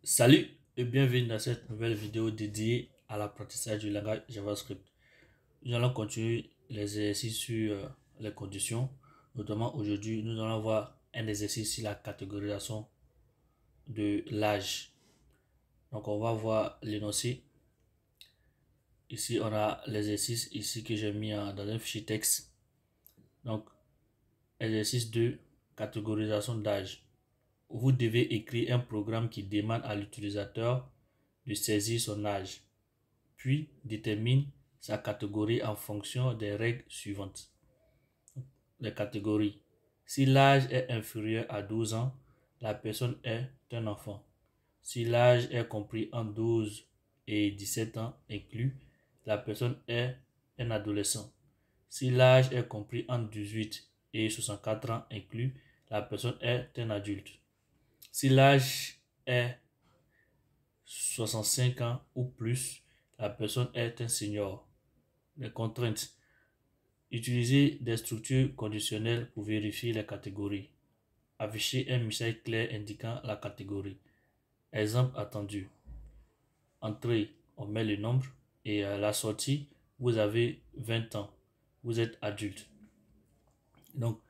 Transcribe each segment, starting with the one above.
Salut et bienvenue dans cette nouvelle vidéo dédiée à l'apprentissage du langage JavaScript. Nous allons continuer les exercices sur les conditions. Notamment aujourd'hui, nous allons voir un exercice sur la catégorisation de l'âge. Donc on va voir l'énoncé. Ici on a l'exercice ici que j'ai mis dans un fichier texte. Donc exercice 2, catégorisation d'âge. Vous devez écrire un programme qui demande à l'utilisateur de saisir son âge, puis détermine sa catégorie en fonction des règles suivantes. Les catégories. Si l'âge est inférieur à 12 ans, la personne est un enfant. Si l'âge est compris entre 12 et 17 ans inclus, la personne est un adolescent. Si l'âge est compris entre 18 et 64 ans inclus, la personne est un adulte. Si l'âge est 65 ans ou plus, la personne est un senior. Les contraintes. Utiliser des structures conditionnelles pour vérifier les catégories. Afficher un message clair indiquant la catégorie. Exemple attendu. Entrée, on met le nombre. Et la sortie, vous avez 20 ans. Vous êtes adulte. Donc,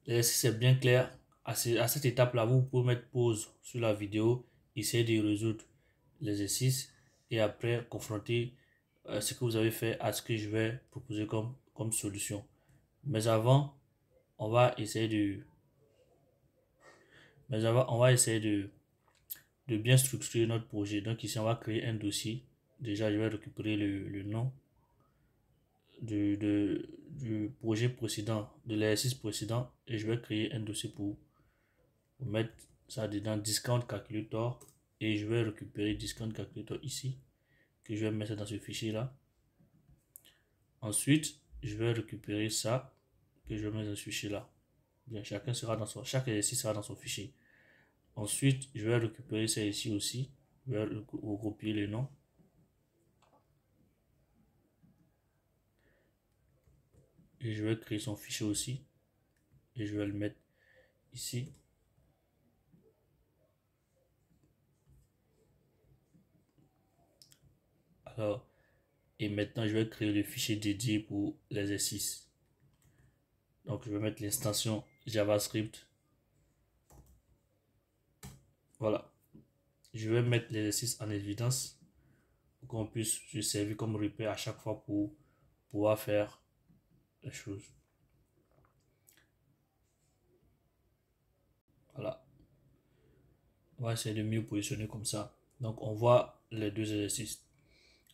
l'exercice est bien clair. À cette étape-là, vous pouvez mettre pause sur la vidéo, essayer de résoudre l'exercice et après confronter ce que vous avez fait à ce que je vais proposer comme solution. Mais avant, on va essayer de bien structurer notre projet. Donc ici, on va créer un dossier. Déjà, je vais récupérer le nom du projet précédent, de l'exercice précédent, et je vais créer un dossier pour mettre ça dedans, Discount Calculator, et je vais récupérer Discount Calculator ici, que je vais mettre dans ce fichier là. Ensuite, je vais récupérer ça, que je vais mettre dans ce fichier là. Bien, chaque exercice sera dans son fichier. Ensuite, je vais récupérer ça ici aussi. Je vais recopier les noms. Et je vais créer son fichier aussi. Et je vais le mettre ici. Alors, et maintenant, je vais créer le fichier dédié pour l'exercice. Donc, je vais mettre l'extension JavaScript. Voilà. Je vais mettre l'exercice en évidence pour qu'on puisse se servir comme repère à chaque fois pour pouvoir faire les choses. Voilà. On va essayer de mieux positionner comme ça. Donc, on voit les deux exercices.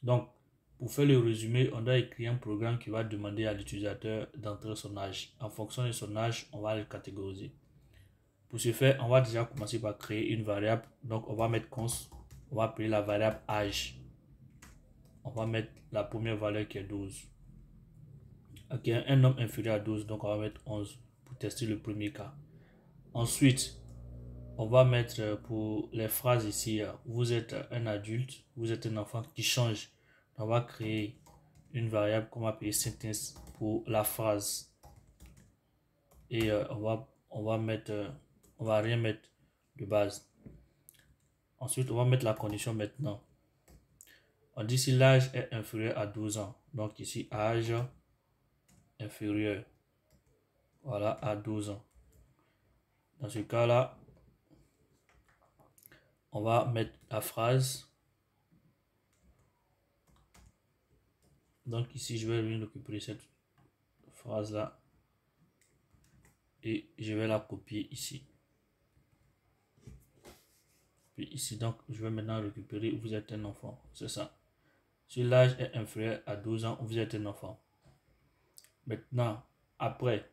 Donc, pour faire le résumé, on doit écrire un programme qui va demander à l'utilisateur d'entrer son âge. En fonction de son âge, on va le catégoriser. Pour ce faire, on va déjà commencer par créer une variable. Donc, on va mettre const. On va appeler la variable âge. On va mettre la première valeur qui est 12. Ok, un nombre inférieur à 12, donc on va mettre 11 pour tester le premier cas. Ensuite, on va mettre pour les phrases ici, vous êtes un adulte, vous êtes un enfant qui change. On va créer une variable qu'on va appeler sentence pour la phrase. Et on va rien mettre de base. Ensuite, on va mettre la condition maintenant. On dit si l'âge est inférieur à 12 ans. Donc ici, âge inférieur. Voilà, à 12 ans. Dans ce cas-là, on va mettre la phrase. Donc ici, je vais venir récupérer cette phrase-là. Et je vais la copier ici. Puis ici, donc, je vais maintenant récupérer vous êtes un enfant. C'est ça. Si l'âge est inférieur à 12 ans, vous êtes un enfant. Maintenant, après,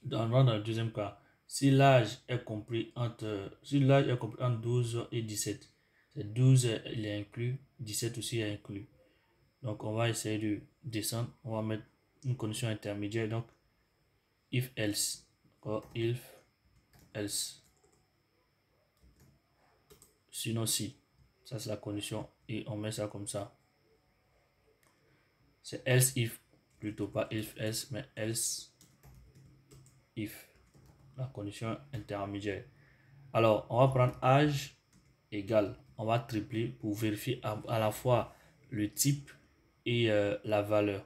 dans le deuxième cas, si l'âge est compris entre 12 et 17, c'est 12 il est inclus, 17 aussi est inclus. Donc on va essayer de descendre, on va mettre une condition intermédiaire, donc if else, if else, sinon si, ça c'est la condition et on met ça comme ça. C'est else if, plutôt pas if else, mais else if, la condition intermédiaire. Alors, on va prendre âge égal. On va tripler pour vérifier à la fois le type et la valeur.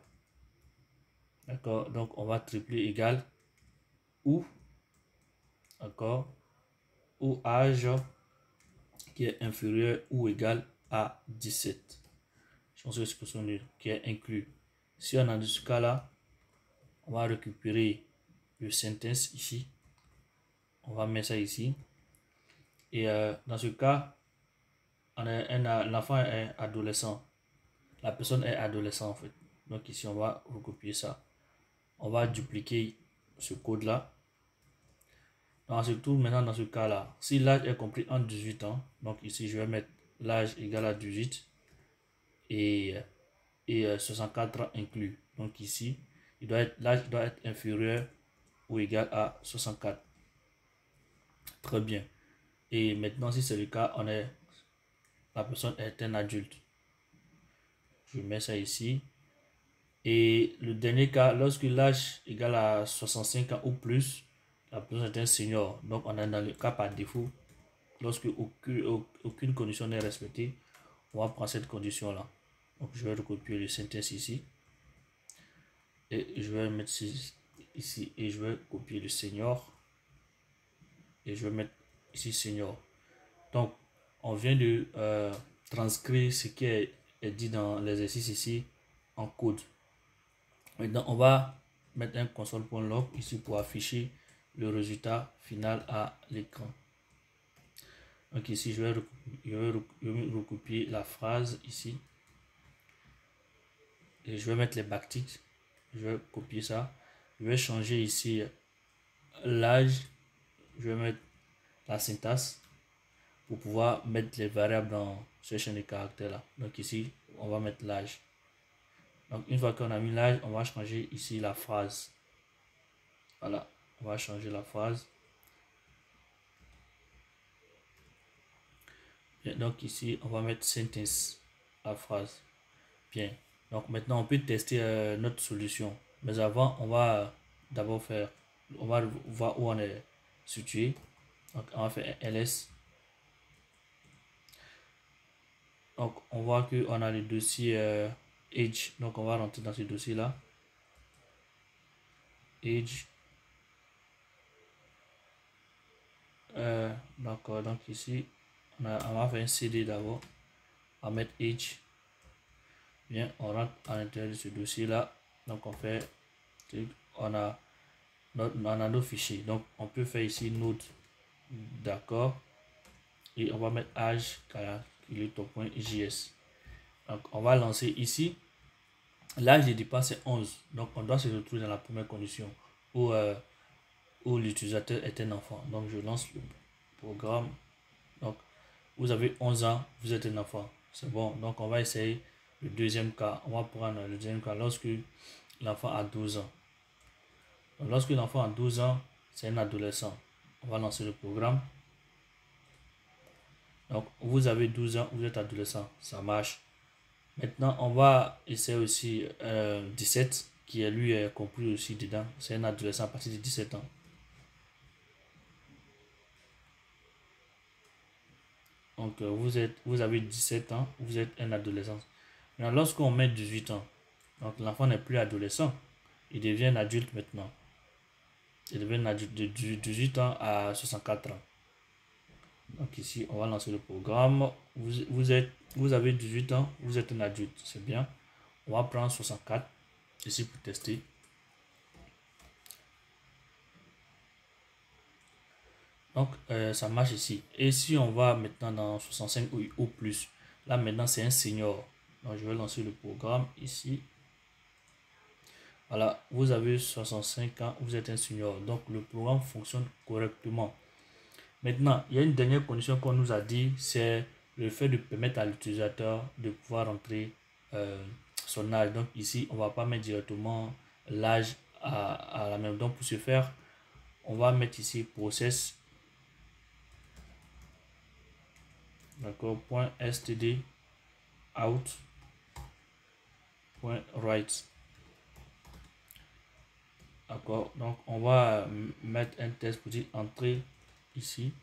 D'accord, donc on va tripler égal ou, d'accord, ou âge qui est inférieur ou égal à 17. Je pense que c'est l'expression qui est inclus. Si on a de ce cas-là, on va récupérer le sentence ici. On va mettre ça ici. Et dans ce cas, l'enfant est adolescent. La personne est adolescent en fait. Donc ici, on va recopier ça. On va dupliquer ce code-là. Donc, se trouve maintenant dans ce cas-là. Si l'âge est compris en 18 ans, donc ici, je vais mettre l'âge égal à 18 et 64 ans inclus. Donc ici, l'âge doit être inférieur ou égal à 64. Très bien. Et maintenant, si c'est le cas, la personne est un adulte. Je mets ça ici. Et le dernier cas, lorsque l'âge est égal à 65 ans ou plus, la personne est un senior. Donc, on est dans le cas par défaut. Lorsque aucune condition n'est respectée, on va prendre cette condition-là. Donc, je vais recopier le synthèse ici. Et je vais mettre ici. Et je vais copier le senior. Et je vais mettre ici senior. Donc, on vient de transcrire ce qui est dit dans l'exercice ici en code. Maintenant, on va mettre un console.log ici pour afficher le résultat final à l'écran. Donc ici, je vais recopier la phrase ici. Et je vais mettre les backticks. Je vais copier ça. Je vais changer ici l'âge. Je vais mettre la syntaxe pour pouvoir mettre les variables dans ce champ de caractères là. Donc ici, on va mettre l'âge. Donc une fois qu'on a mis l'âge, on va changer ici la phrase. Voilà, on va changer la phrase. Bien, donc ici, on va mettre sentence, la phrase. Bien, donc maintenant on peut tester notre solution. Mais avant, on va d'abord on va voir où on est situé. Donc on va faire un ls. Donc on voit qu'on a le dossier age. Donc on va rentrer dans ce dossier là. Age. D'accord, donc ici, on va faire un CD d'abord. On va mettre age. Bien, on rentre à l'intérieur de ce dossier là. Donc on fait, on a nos fichiers. Donc on peut faire ici node. D'accord. Et on va mettre âge calculator.js. Donc on va lancer ici. L'âge de départ c'est 11. Donc on doit se retrouver dans la première condition où, où l'utilisateur est un enfant. Donc je lance le programme. Donc vous avez 11 ans, vous êtes un enfant. C'est bon. Donc on va essayer le deuxième cas. On va prendre le deuxième cas lorsque l'enfant a 12 ans. Donc, lorsque l'enfant a 12 ans, c'est un adolescent. On va lancer le programme. Donc vous avez 12 ans, vous êtes adolescent. Ça marche. Maintenant, on va essayer aussi 17 qui est lui compris aussi dedans. C'est un adolescent à partir de 17 ans. Donc vous avez 17 ans, vous êtes un adolescent. Maintenant, lorsqu'on met 18 ans, donc l'enfant n'est plus adolescent, il devient un adulte maintenant. Il devient un adulte de 18 ans à 64 ans. Donc ici, on va lancer le programme. Vous avez 18 ans, vous êtes un adulte, c'est bien. On va prendre 64 ici pour tester. Donc, ça marche ici. Et si on va maintenant dans 65 ou plus, là maintenant c'est un senior. Donc, je vais lancer le programme ici. Voilà, vous avez 65 ans, vous êtes un senior. Donc, le programme fonctionne correctement. Maintenant, il y a une dernière condition qu'on nous a dit, c'est le fait de permettre à l'utilisateur de pouvoir entrer son âge. Donc, ici, on ne va pas mettre directement l'âge à la même. Donc, pour ce faire, on va mettre ici process. D'accord, .std out .write. D'accord, donc on va mettre un test pour dire entrer ici.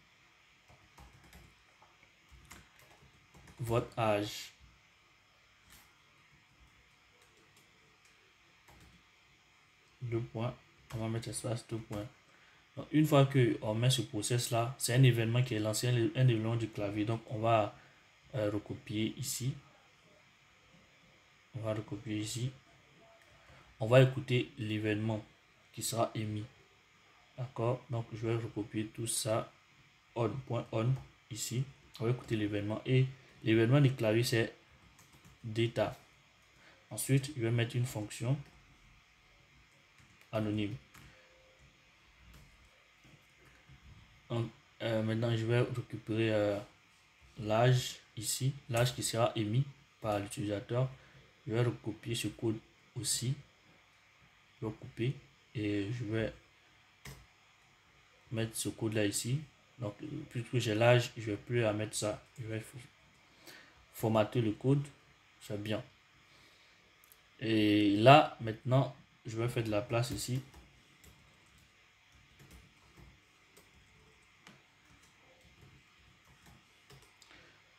votre âge. Deux points. On va mettre espace, deux points. Donc, une fois que on met ce process là, c'est un événement qui est lancé, un événement du clavier. Donc on va recopier ici. On va recopier ici. On va écouter l'événement qui sera émis. D'accord? Donc je vais recopier tout ça. On ici. On va écouter l'événement. Et l'événement du clavier c'est data. Ensuite, je vais mettre une fonction anonyme. Donc, maintenant, je vais récupérer l'âge ici, l'âge qui sera émis par l'utilisateur. Je vais recopier ce code aussi. Je vais couper et je vais mettre ce code là ici. Donc, puisque j'ai l'âge, je vais plus à mettre ça. Je vais formater le code. C'est bien. Et là, maintenant, je vais faire de la place ici.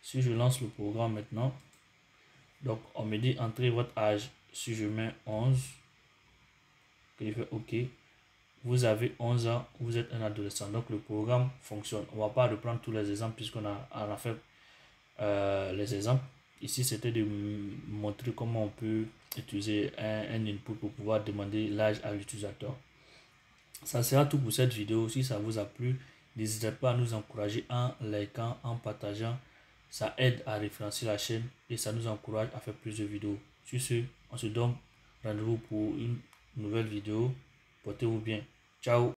Si je lance le programme maintenant, donc on me dit entrer votre âge. Si je mets 11, que je fais OK, vous avez 11 ans, vous êtes un adolescent. Donc le programme fonctionne. On ne va pas reprendre tous les exemples puisqu'on a fait les exemples. Ici, c'était de montrer comment on peut utiliser un input pour pouvoir demander l'âge à l'utilisateur. Ça sera tout pour cette vidéo. Si ça vous a plu, n'hésitez pas à nous encourager en likant, en partageant. Ça aide à référencer la chaîne et ça nous encourage à faire plus de vidéos. Sur ce, on se donne rendez-vous pour une nouvelle vidéo. Portez-vous bien. Ciao.